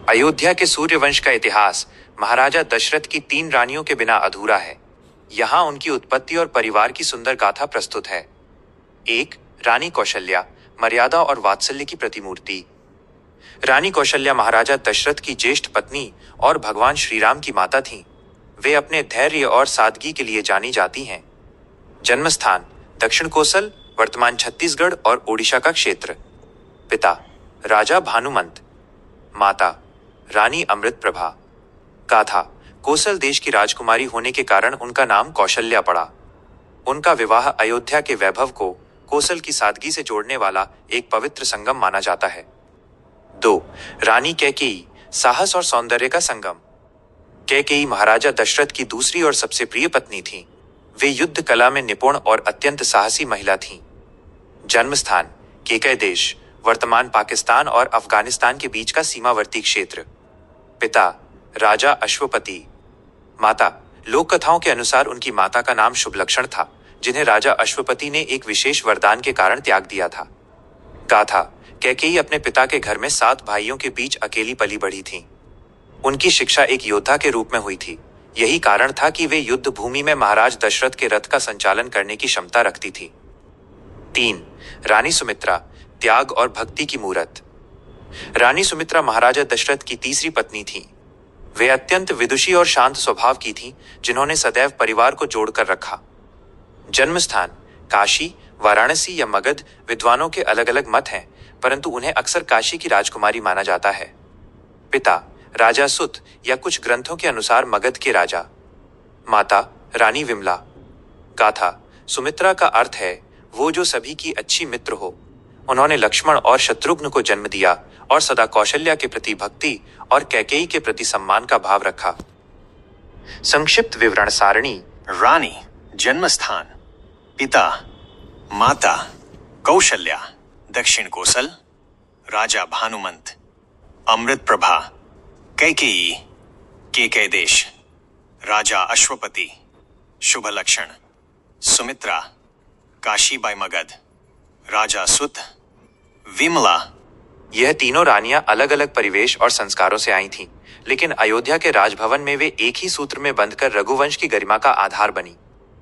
अयोध्या के सूर्यवंश का इतिहास महाराजा दशरथ की 3 रानियों के बिना अधूरा है। यहाँ उनकी उत्पत्ति और परिवार की सुंदर गाथा प्रस्तुत है। 1. रानी कौशल्या, मर्यादा और वात्सल्य की प्रतिमूर्ति। रानी कौशल्या महाराजा दशरथ की ज्येष्ठ पत्नी और भगवान श्रीराम की माता थीं। वे अपने धैर्य और सादगी के लिए जानी जाती हैं। जन्मस्थान दक्षिण कोसल, वर्तमान छत्तीसगढ़ और ओडिशा का क्षेत्र। पिता राजा भानुमंत, माता रानी अमृत प्रभा। गाथा, कोसल देश की राजकुमारी होने के कारण उनका नाम कौशल्या पड़ा। उनका विवाह अयोध्या के वैभव को कोसल की सादगी से जोड़ने वाला एक पवित्र संगम माना जाता है। 2. रानी कैकेयी, साहस और सौंदर्य का संगम। कैकेयी महाराजा दशरथ की दूसरी और सबसे प्रिय पत्नी थीं। वे युद्ध कला में निपुण और अत्यंत साहसी महिला थीं। जन्मस्थान केकय देश, वर्तमान पाकिस्तान और अफगानिस्तान के बीच का सीमावर्ती क्षेत्र। पिता राजा अश्वपति, माता लोक कथाओं के अनुसार उनकी माता का नाम शुभलक्षण था, जिन्हें राजा अश्वपति ने एक विशेष वरदान के कारण त्याग दिया था। गाथा, कैकेयी अपने पिता के घर में 7 भाइयों के बीच अकेली पली बढ़ी थीं। उनकी शिक्षा एक योद्धा के रूप में हुई थी। यही कारण था कि वे युद्ध भूमि में महाराज दशरथ के रथ का संचालन करने की क्षमता रखती थी। 3. रानी सुमित्रा, त्याग और भक्ति की मूरत। रानी सुमित्रा महाराजा दशरथ की तीसरी पत्नी थीं। वे अत्यंत विदुषी और शांत स्वभाव की थीं, जिन्होंने सदैव परिवार को जोड़कर रखा। जन्मस्थान काशी, वाराणसी या मगध, विद्वानों के अलग अलग मत हैं, परंतु उन्हें अक्सर काशी की राजकुमारी माना जाता है। पिता राजा सुत या कुछ ग्रंथों के अनुसार मगध के राजा। माता रानी विमला। गाथा, सुमित्रा का अर्थ है वो जो सभी की अच्छी मित्र हो। उन्होंने लक्ष्मण और शत्रुघ्न को जन्म दिया और सदा कौशल्या के प्रति भक्ति और कैकेयी के प्रति सम्मान का भाव रखा। संक्षिप्त विवरण सारणी। रानी, जन्मस्थान, पिता माता कौशल्या, दक्षिण कोसल, राजा भानुमंत, अमृत प्रभा, कैकेयी, केकय देश, राजा अश्वपति, शुभ लक्षण, सुमित्रा, काशी बाय मगध, राजा सुत, विमला। यह तीनों रानियां अलग अलग परिवेश और संस्कारों से आई थीं, लेकिन अयोध्या के राजभवन में वे एक ही सूत्र में बंधकर रघुवंश की गरिमा का आधार बनी।